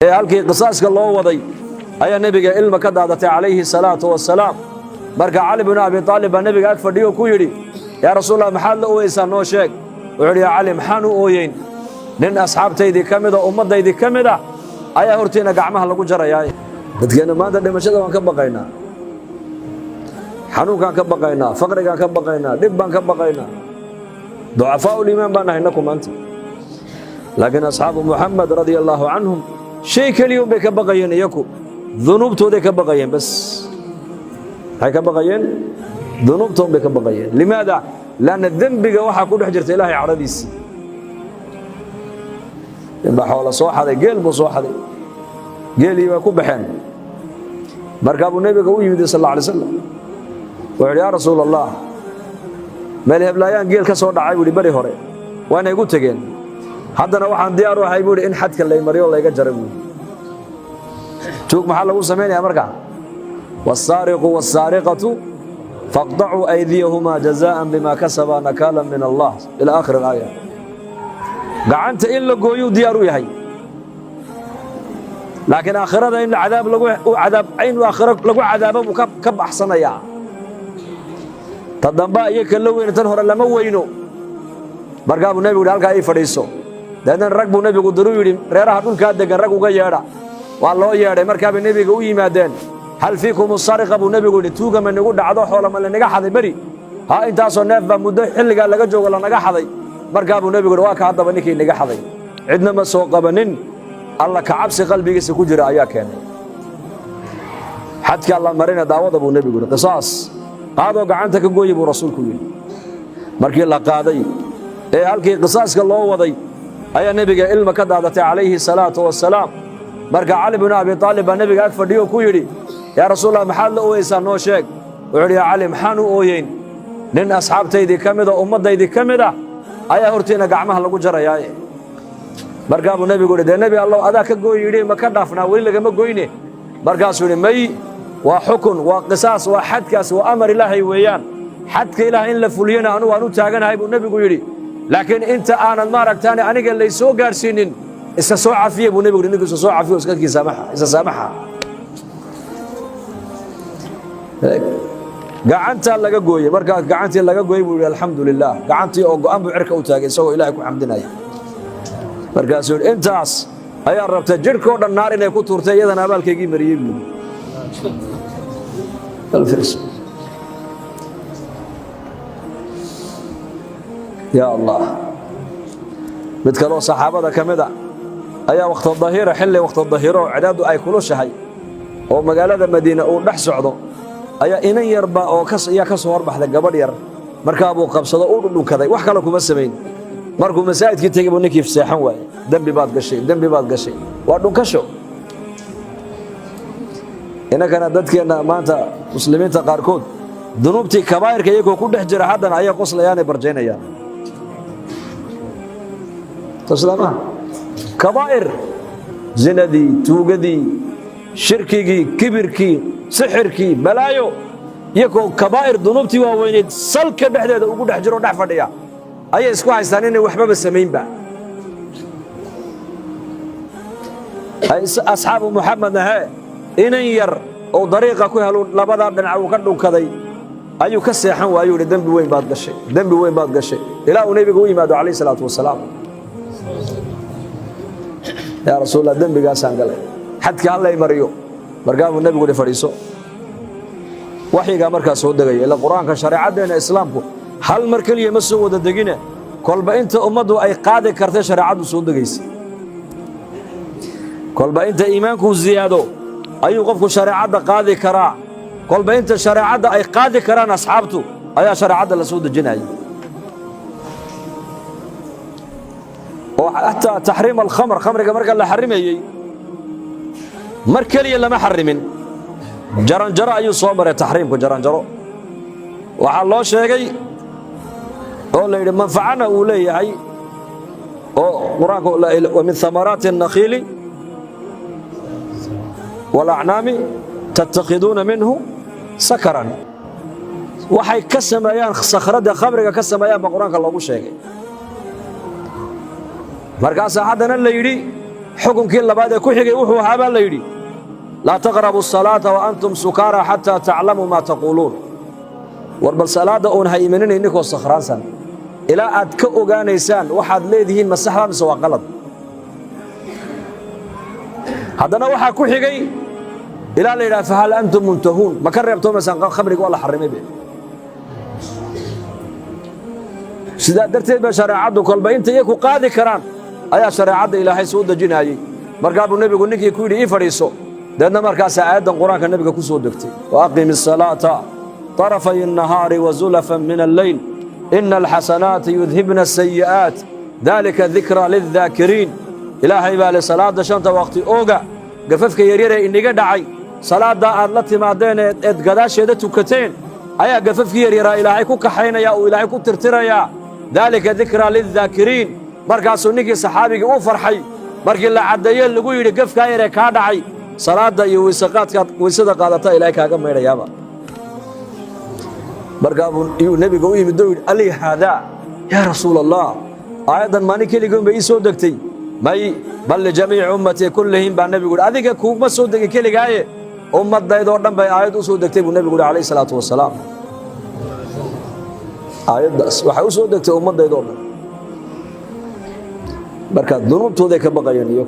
halkii qisaaska loo waday ayaa nabiga ilma ka daadatay calayhi salaatu wasalaam marka cali ibn abi talib baa nabiga ag fadhiyo ku yiri yaa rasuulaha maxaad la ooyeysaa noo sheeg wuxuu yiri cali maxaan u ooyeyn nin asxaabtaydii kamida ummadaydi kamida ayaa hortiina gacmaha lagu jarayaa dadkeena maanta dhimashada waan ka baqaynaa xanuunkaan ka baqaynaa faqrigaan ka baqaynaa dhib baan ka baqaynaa ducafaa ul iimaan baan nahay naku maanta laakiin asxaabu muhammad radiyallahu anhum شيء كليوم بكبقين يكو ذنوب تودي كبقين بس هاي كبقين ذنوب توم بكبقين لماذا؟ لأن الذنب جواها كل حجرة إلهي عربيس يبقى حول صوح هذا قلب صوح هذا قال يبقى كوبحين مركب النبي قوي صلى الله عليه وسلم وقال يا رسول الله ما له بلايان قال كسر دعاء ولي بري هوري وأنا قلت تجين haddana waxaan diyaar u ahay buuri in xadka la mariyo la iga jaro buuri tuug maxaa lagu sameeyaa marka was-sariqu was-sariqatu faqta'u aydiyahuma jazaa'an bima kasaba nakalan min Allah ila aakhir al-aaya gacanta in la gooyo diyaar u yahay laakiin aakhirada in cadaab lagu ayn aakhira lagu cadaabo ka baxsanaya tadamba iyo kala weyn tan hore lama weyno marka abu nabi halka ay fadhiiso dadna rag buu nabigu diru yiri reeraha dhulka degan rag uga yeedha waa loo yeedhay markaa bay nabiga u yimaadeen hal fiikum as-sariqa buu nabigu yiri tuuga ma nagu dhacdo xoolo ma la naga xaday bari ha intaasoo neef baa muddo xilliga laga joogo la naga xaday markaa buu nabigu waa ka hadaba ninkii naga xaday cidna ma soo qabanin alla ka cabsi qalbigiisa ku jira ayaa keenay xadka alla marina daawada buu nabigu yiri qisaas qaado gacanta ka gooyay buu rasuulku yiri markii la qaaday halkii qisaaska loo waday ayaa nabiga ilma ka daadatay calayhi salaatu wasalaam marka cali ibn abi talib baa nabiga ag fadhiyo ku yiri yaa rasuulaha maxaad la ooyeysaa noo sheeg wuxuu yiri cali maxaan u ooyeyn nin asxaabtaydii kamida ummadaydi kamida ayaa hortiina gacmaha lagu jarayaa marka abu nabigu yiri nabi allah adaa ka gooy yiri ma ka dhaafnaa wali laga ma gooyne markaas yiri may waa xukun waa qisaas waa xadkaas waa amar ilaahay weeyaan xadka ilaahay in la fuliyana anu waan u taaganahay buu nabigu yiri laakiin inta aanad ma aragtaan aniga la soo gaarsiinin iska soo cafiye buu nabigu ninka soo cafiyo iska kiisamaha isa samaha gacanta laga gooyay marka gacantii laga gooyay buu alxamdulillah gacantii oo go'an buu cirka u taagay isagoo ilaahay ku xamdinaya markaas uu intaas ayaa rabtay jirko dhan naar inay ku tuurtay iyadana abaalkeegii mariyay buu يا الله midkaloo saxaabada kamida ayaa waqti dhahira xilli waqti dhahiro cadaadu ay kula shahay oo magaalada Madiina uu dhex socdo ayaa inan yarba oo ka soo horbaxday gabadh yar markaa buu qabsado uu dhunkaday wax kale kuma sameyn markuu masaajidkii tagay buu ninkii seexan waayay dambi baad gashay waa dhunkasho inagana dadkeena maanta muslimiinta qaarkood dunuubtii kabaa'irka iyagoo ku dhex jira haddana ayaa qoslayaan barjeynayaan تسلمها كبائر زندي توغدي شركي كبركي سحركي بلايو يكو كبائر ذنوبتي وين سلك دحديده ugu dhex jiro dhex fadhiya ay isku haystaan inay waxba sameeyeen ba ay asxaabu muhammad inay yar oo dariiqa ku helo labada dhinac uu ka dhunkaday ayuu ka seexan waayo dambi weyn baad gashay ilaa uu nabiga u yimaado kaleey salaatu wasalaam يا رسول الله دم بقاسان قال حد كهلا يمريو مرقام النبي يقول فريسو وحي قام مركز سود دقي إلا القرآن كشريعة دين إسلامكم هل مركل يمسوا ود دقينه كل بأنت أمده أي قاعدة كرت شريعة سود دقيس كل بأنت إيمانكم زيادة أي قفكم شريعة قاعدة كرا كل بأنت شريعة أي قاعدة كرا أصحابته أي شريعة لسود الجناي وحتى تحريم الخمر خمر مركا لا حرمي مركلي لما حرمين جرنجرة أي صومر تحريم جرنجرة وحال الله شيء قال لي منفعنا أولي هي ومن ثمرات النخيل والأعنام تتخذون منه سكرا وحي كسمايان صخرة خمرك كسمايان بقرانك الله شيء markaas haddana la yiri حكم كل بعد كحجي وحو هذا الليلي لا تقربوا الصلاة وأنتم سكارى حتى تعلموا ما تقولون ورب الصلاة أون هيمنين إنك والصخران سن إلى أدكوا جانيسان واحد ليدهين مسحران سوا غلط هذا نوحى كحجي إلى ليلة فهل أنتم منتهون ما كرمتم مثلا خمرك ولا حرمي به سيدا درتيد بشريعة كلبا أنت يكو قاضي كران أيا شريعة إلهي سود جناي مرقاب النبي يقول لك يكون يفريسو لأن مركز آيات القرآن كان النبي كسود دكتي وأقم الصلاة طرفي النهار وزلفا من الليل إن الحسنات يذهبن السيئات ذلك ذكرى للذاكرين إلهي بالي صلاة شنطة وقت أوقع قففك يريري إني قدعي صلاة دا التي ما دين قداش يدتو كتين أيا قففك يريري إلهي كوك حين يا وإلهي كوك ترترى يا ذلك ذكرى للذاكرين مركز نيكي صحابي أوفر حي مركز اللي عديين اللي قوي قفك يريري كادعي صلاة دا يوسقات ويصدق قادتا إلهي كاقم ميرا يابا مركز النبي قوي مدوي علي هذا يا رسول الله أيضا ما نيكي اللي قوم بيسو دكتي ماي بل لجميع أمتي كلهم بان النبي يقول أذيك كوك ما سود دكتي كلي جاي أمة دا يدور دم بي آيات أسود دكتي والنبي يقول عليه الصلاة والسلام آيات داس وحي أسود دكتي أمة دا يدور بركات ذنوب توديك بقى يعني